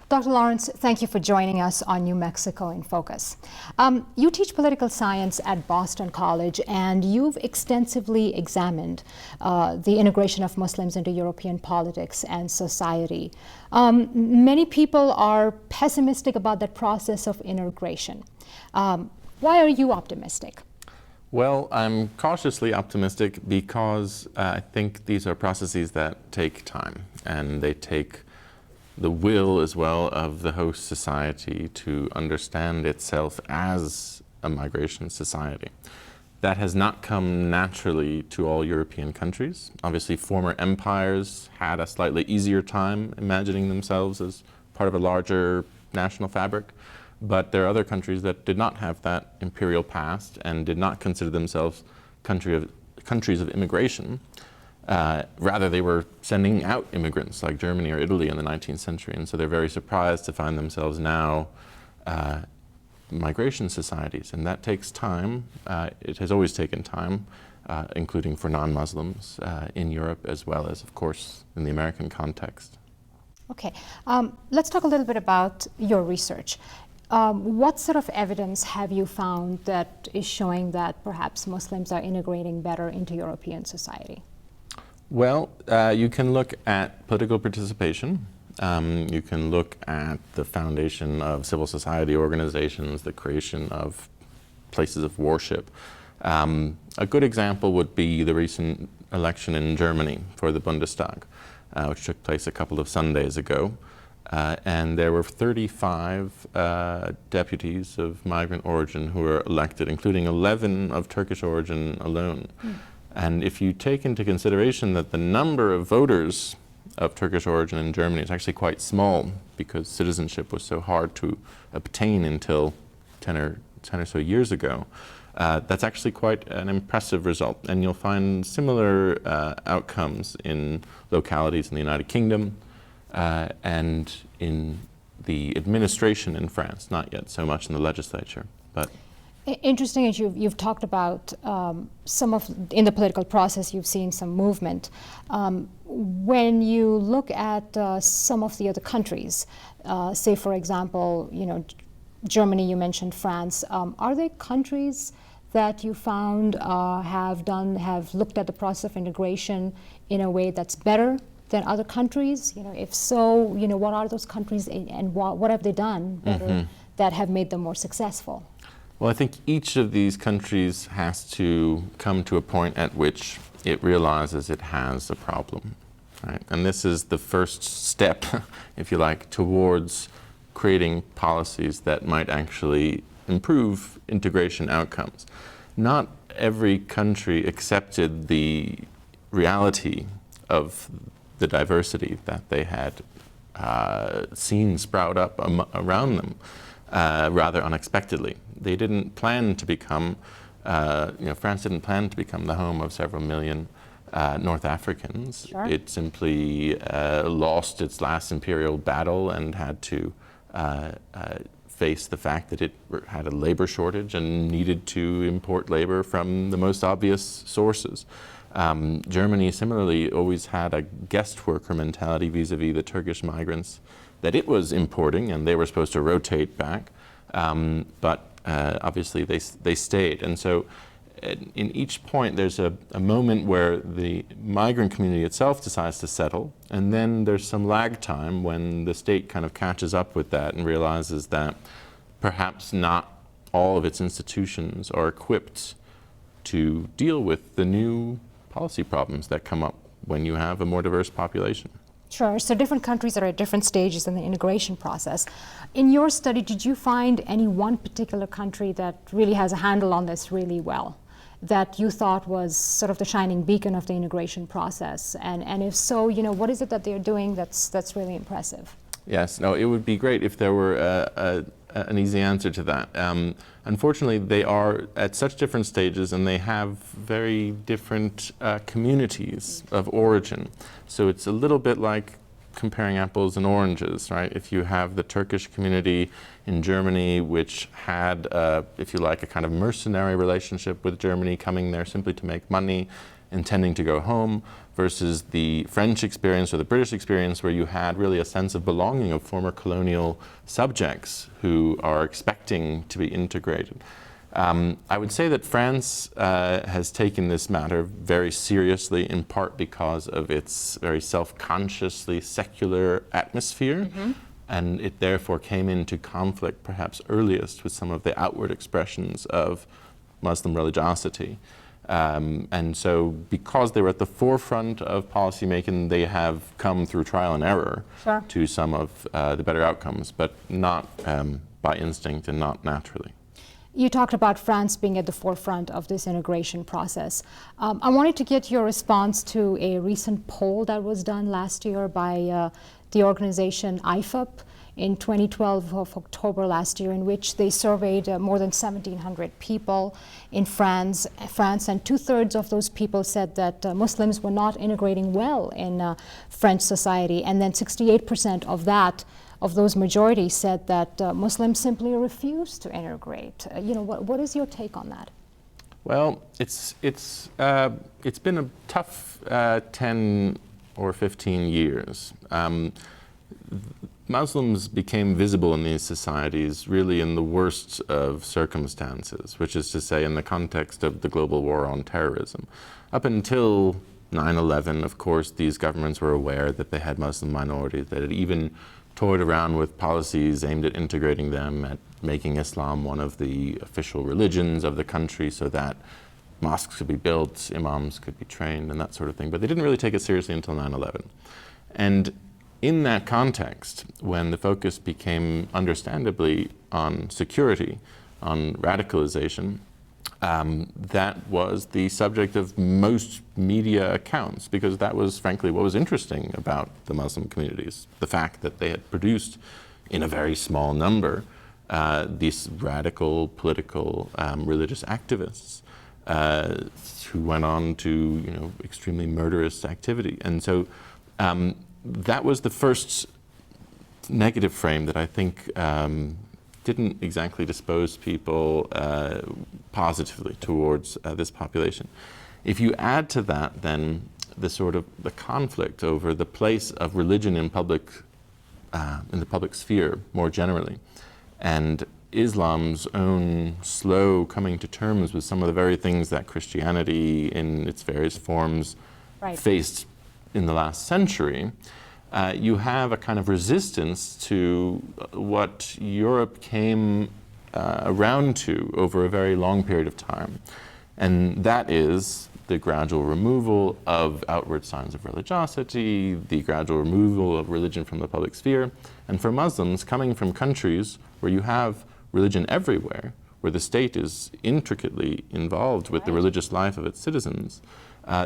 Dr. Lawrence, thank you for joining us on New Mexico in Focus. You teach political science at Boston College, and you've extensively examined the integration of Muslims into European politics and society. Many people are pessimistic about that process of integration. Why are you optimistic? Well, I'm cautiously optimistic because I think these are processes that take time, and they take the will as well of the host society to understand itself as a migration society. That has not come naturally to all European countries. Obviously, former empires had a slightly easier time imagining themselves as part of a larger national fabric. But there are other countries that did not have that imperial past and did not consider themselves countries of immigration. Rather, they were sending out immigrants like Germany or Italy in the 19th century. And so they're very surprised to find themselves now migration societies. And that takes time. It has always taken time, including for non-Muslims in Europe, as well as, of course, in the American context. Okay, let's talk a little bit about your research. What sort of evidence have you found that is showing that perhaps Muslims are integrating better into European society? Well, you can look at political participation. You can look at the foundation of civil society organizations, the creation of places of worship. A good example would be the recent election in Germany for the Bundestag, which took place a couple of Sundays ago. And there were 35 deputies of migrant origin who were elected, including 11 of Turkish origin alone. And if you take into consideration that the number of voters of Turkish origin in Germany is actually quite small because citizenship was so hard to obtain until 10 or so years ago, that's actually quite an impressive result. And you'll find similar outcomes in localities in the United Kingdom, and in the administration in France, not yet so much in the legislature. But interesting, as you've talked about in the political process, you've seen some movement. When you look at some of the other countries, say for example, Germany, you mentioned France, are there countries that you found have looked at the process of integration in a way that's better than other countries? If so, what are those countries and what have they done better that have made them more successful? Well, I think each of these countries has to come to a point at which it realizes it has a problem, right? And this is the first step, if you like, towards creating policies that might actually improve integration outcomes. Not every country accepted the reality of the diversity that they had seen sprout up around them rather unexpectedly. They didn't plan to become, France didn't plan to become the home of several million North Africans. Sure. It simply lost its last imperial battle and had to face the fact that it had a labor shortage and needed to import labor from the most obvious sources. Germany similarly always had a guest worker mentality vis-a-vis the Turkish migrants that it was importing, and they were supposed to rotate back, but obviously they stayed. And so in each point there's a moment where the migrant community itself decides to settle, and then there's some lag time when the state kind of catches up with that and realizes that perhaps not all of its institutions are equipped to deal with the new policy problems that come up when you have a more diverse population. Sure, so different countries are at different stages in the integration process. In your study, did you find any one particular country that really has a handle on this really well, that you thought was sort of the shining beacon of the integration process? And if so, what is it that they're doing that's really impressive? Yes, no, it would be great if there were an easy answer to that. Unfortunately, they are at such different stages, and they have very different communities of origin. So it's a little bit like comparing apples and oranges, right? If you have the Turkish community in Germany, which had, if you like, a kind of mercenary relationship with Germany, coming there simply to make money, intending to go home, versus the French experience or the British experience, where you had really a sense of belonging of former colonial subjects who are expecting to be integrated. I would say that France has taken this matter very seriously, in part because of its very self-consciously secular atmosphere, and it therefore came into conflict perhaps earliest with some of the outward expressions of Muslim religiosity. And so because they were at the forefront of policymaking, they have come through trial and error to some of the better outcomes, but not by instinct and not naturally. You talked about France being at the forefront of this integration process. I wanted to get your response to a recent poll that was done last year by the organization IFOP in 2012 of October last year, in which they surveyed more than 1,700 people in France, and 2/3 of those people said that Muslims were not integrating well in French society, and then 68% of those majorities said that Muslims simply refuse to integrate. What is your take on that? Well, it's been a tough 10 or 15 years. Muslims became visible in these societies really in the worst of circumstances, which is to say in the context of the global war on terrorism. Up until 9/11, of course, these governments were aware that they had Muslim minorities, that had even toyed around with policies aimed at integrating them, at making Islam one of the official religions of the country so that mosques could be built, imams could be trained, and that sort of thing. But they didn't really take it seriously until 9/11. And in that context, when the focus became understandably on security, on radicalization, that was the subject of most media accounts, because that was frankly what was interesting about the Muslim communities, the fact that they had produced in a very small number these radical political religious activists who went on to extremely murderous activity. And so that was the first negative frame that I think didn't exactly dispose people positively towards this population. If you add to that then the conflict over the place of religion in the public sphere more generally, and Islam's own slow coming to terms with some of the very things that Christianity in its various forms faced in the last century, you have a kind of resistance to what Europe came around to over a very long period of time. And that is the gradual removal of outward signs of religiosity, the gradual removal of religion from the public sphere. And for Muslims coming from countries where you have religion everywhere, where the state is intricately involved with the religious life of its citizens,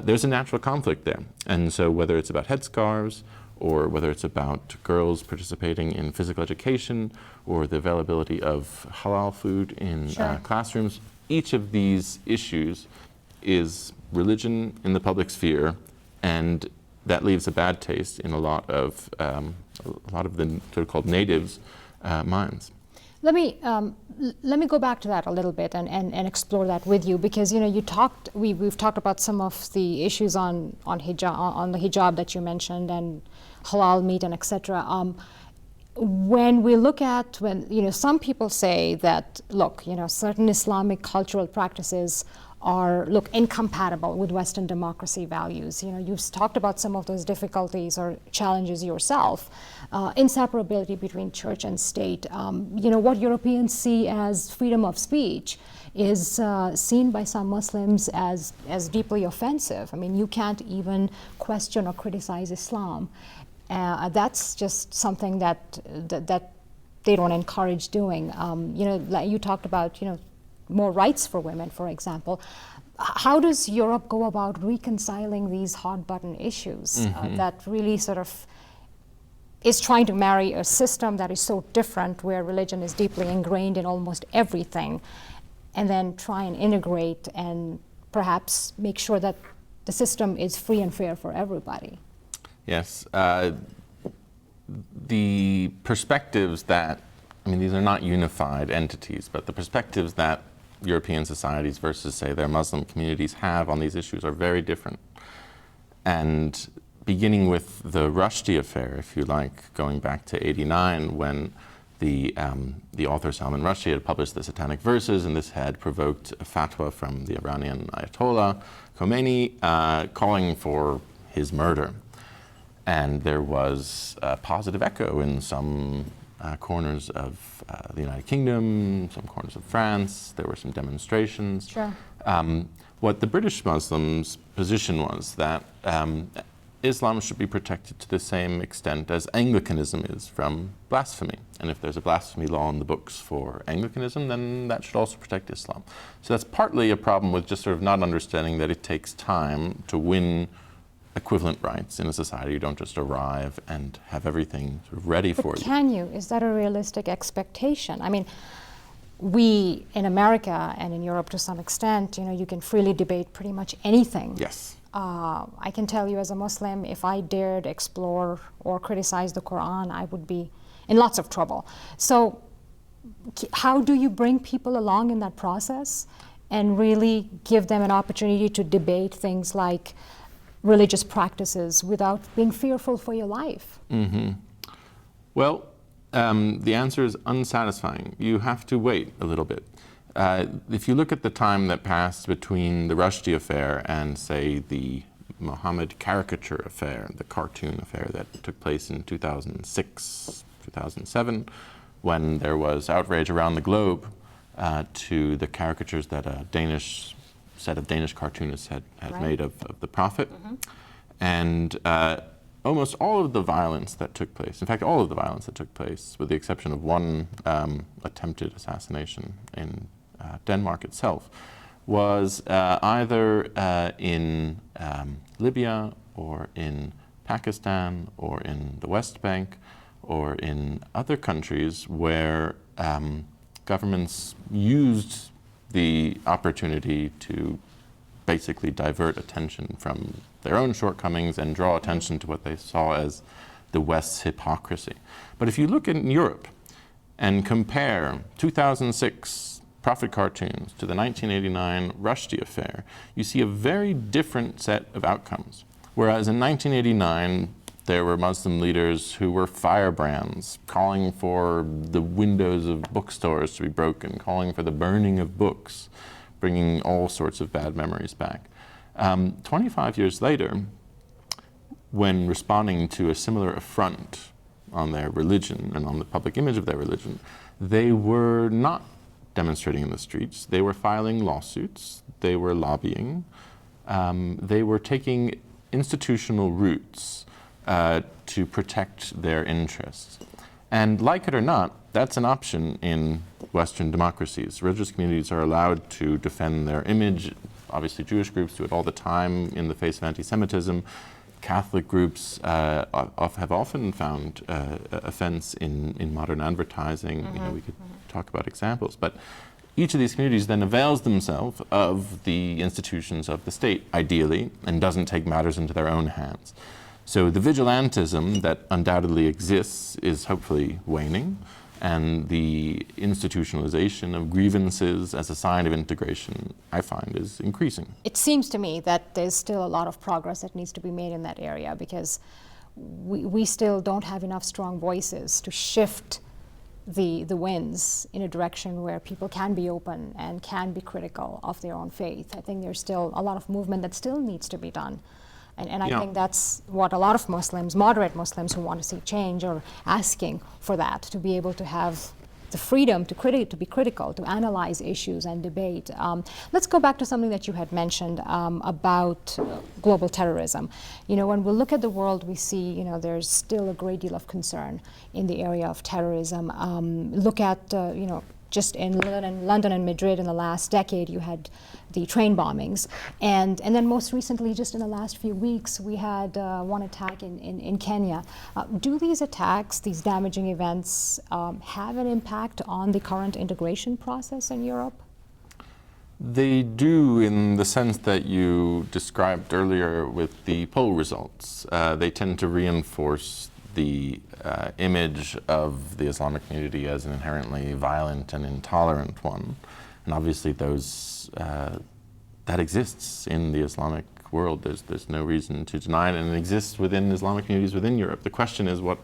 there's a natural conflict there. And so whether it's about headscarves, or whether it's about girls participating in physical education, or the availability of halal food in classrooms, each of these issues is religion in the public sphere, and that leaves a bad taste in a lot of the so-called natives' minds. Let me go back to that a little bit and explore that with you, because we've talked about some of the issues on hijab, on the hijab that you mentioned, and halal meat and etc. When we look at some people say that certain Islamic cultural practices are incompatible with Western democracy values. You've talked about some of those difficulties or challenges yourself. Inseparability between church and state. What Europeans see as freedom of speech is seen by some Muslims as deeply offensive. I mean, you can't even question or criticize Islam. That's just something that they don't encourage doing. Like you talked about, more rights for women, for example. How does Europe go about reconciling these hot button issues that really sort of is trying to marry a system that is so different, where religion is deeply ingrained in almost everything, and then try and integrate and perhaps make sure that the system is free and fair for everybody? Yes. The perspectives that, these are not unified entities, but the perspectives that European societies versus, say, their Muslim communities have on these issues are very different. And beginning with the Rushdie affair, if you like, going back to '89, when the author Salman Rushdie had published the Satanic Verses, and this had provoked a fatwa from the Iranian Ayatollah Khomeini calling for his murder. And there was a positive echo in some corners of the United Kingdom, some corners of France. There were some demonstrations. Sure. What the British Muslims' position was that Islam should be protected to the same extent as Anglicanism is from blasphemy. And if there's a blasphemy law in the books for Anglicanism, then that should also protect Islam. So that's partly a problem with just sort of not understanding that it takes time to win equivalent rights in a society. You don't just arrive and have everything sort of ready for you. Can you? Is that a realistic expectation? I mean, we in America and in Europe to some extent, you can freely debate pretty much anything. Yes. I can tell you as a Muslim, if I dared explore or criticize the Quran, I would be in lots of trouble. So how do you bring people along in that process and really give them an opportunity to debate things like religious practices without being fearful for your life? Mm-hmm. Well, the answer is unsatisfying. You have to wait a little bit. If you look at the time that passed between the Rushdie affair and, say, the Muhammad caricature affair, the cartoon affair that took place in 2006, 2007, when there was outrage around the globe to the caricatures that a set of Danish cartoonists had Right. made of the Prophet. Mm-hmm. And almost all of the violence that took place, in fact, all of the violence that took place, with the exception of one attempted assassination in Denmark itself, was either in Libya or in Pakistan or in the West Bank or in other countries where governments used the opportunity to basically divert attention from their own shortcomings and draw attention to what they saw as the West's hypocrisy. But if you look in Europe and compare 2006 Prophet cartoons to the 1989 Rushdie affair, you see a very different set of outcomes. Whereas in 1989, there were Muslim leaders who were firebrands, calling for the windows of bookstores to be broken, calling for the burning of books, bringing all sorts of bad memories back. 25 years later, when responding to a similar affront on their religion and on the public image of their religion, they were not demonstrating in the streets. They were filing lawsuits. They were lobbying. They were taking institutional routes to protect their interests. And like it or not, that's an option in Western democracies. Religious communities are allowed to defend their image. Obviously, Jewish groups do it all the time in the face of anti-Semitism. Catholic groups have often found offense in modern advertising. Mm-hmm. We could talk about examples, but each of these communities then avails themselves of the institutions of the state, ideally, and doesn't take matters into their own hands. So the vigilantism that undoubtedly exists is hopefully waning, and the institutionalization of grievances as a sign of integration, I find, is increasing. It seems to me that there's still a lot of progress that needs to be made in that area, because we still don't have enough strong voices to shift the winds in a direction where people can be open and can be critical of their own faith. I think there's still a lot of movement that still needs to be done. And I think that's what a lot of Muslims, moderate Muslims who want to see change, are asking for, that, to be able to have the freedom to be critical, to analyze issues and debate. Let's go back to something that you had mentioned about global terrorism. When we look at the world, we see, there's still a great deal of concern in the area of terrorism. Look at, just in London and Madrid in the last decade, you had the train bombings. And then most recently, just in the last few weeks, we had one attack in Kenya. Do these attacks, these damaging events, have an impact on the current integration process in Europe? They do, in the sense that you described earlier with the poll results. They tend to reinforce the image of the Islamic community as an inherently violent and intolerant one. And obviously those, that exists in the Islamic world. There's no reason to deny it, and it exists within Islamic communities within Europe. The question is what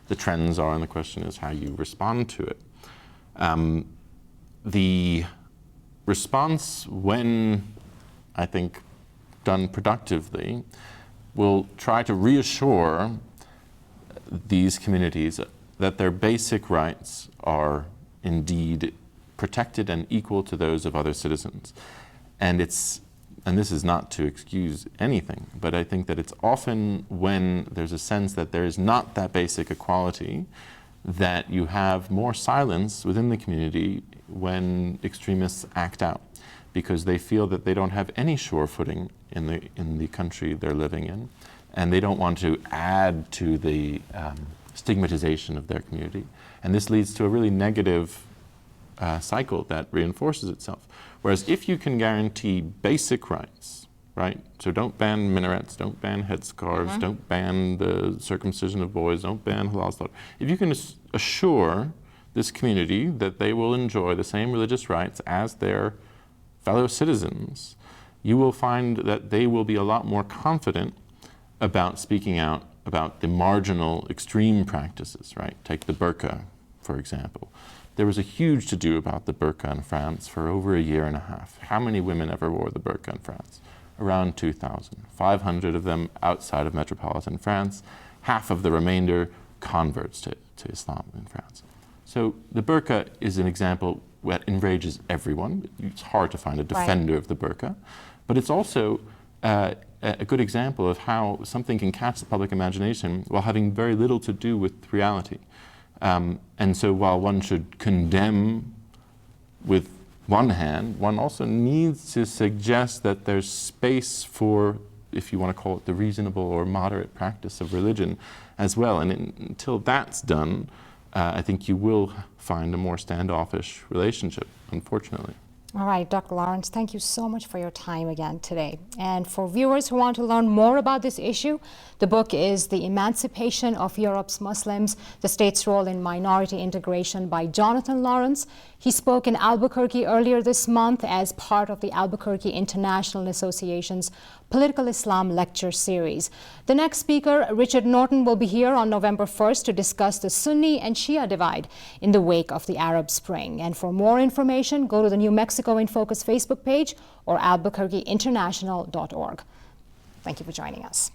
the trends are, and the question is how you respond to it. The response, when I think done productively, will try to reassure these communities that their basic rights are indeed protected and equal to those of other citizens. And this is not to excuse anything, but I think that it's often when there's a sense that there is not that basic equality that you have more silence within the community when extremists act out, because they feel that they don't have any sure footing in the country they're living in, and they don't want to add to the stigmatization of their community. And this leads to a really negative cycle that reinforces itself. Whereas if you can guarantee basic rights, right? So don't ban minarets, don't ban headscarves, don't ban the circumcision of boys, don't ban halal slaughter. If you can assure this community that they will enjoy the same religious rights as their fellow citizens, you will find that they will be a lot more confident about speaking out about the marginal extreme practices, right? Take the burqa, for example. There was a huge to-do about the burqa in France for over a year and a half. How many women ever wore the burqa in France? Around 2,000. 500 of them outside of metropolitan France. Half of the remainder converts to Islam in France. So the burqa is an example that enrages everyone. It's hard to find a defender of the burqa. But it's also a good example of how something can catch the public imagination while having very little to do with reality. And so while one should condemn with one hand, one also needs to suggest that there's space for, if you want to call it, the reasonable or moderate practice of religion as well. And until that's done, I think you will find a more standoffish relationship, unfortunately. All right, Dr. Lawrence, thank you so much for your time again today. And for viewers who want to learn more about this issue, the book is The Emancipation of Europe's Muslims, the State's Role in Minority Integration by Jonathan Lawrence. He spoke in Albuquerque earlier this month as part of the Albuquerque International Association's Political Islam Lecture Series. The next speaker, Richard Norton, will be here on November 1st to discuss the Sunni and Shia divide in the wake of the Arab Spring. And for more information, go to the New Mexico in Focus Facebook page or albuquerqueinternational.org. Thank you for joining us.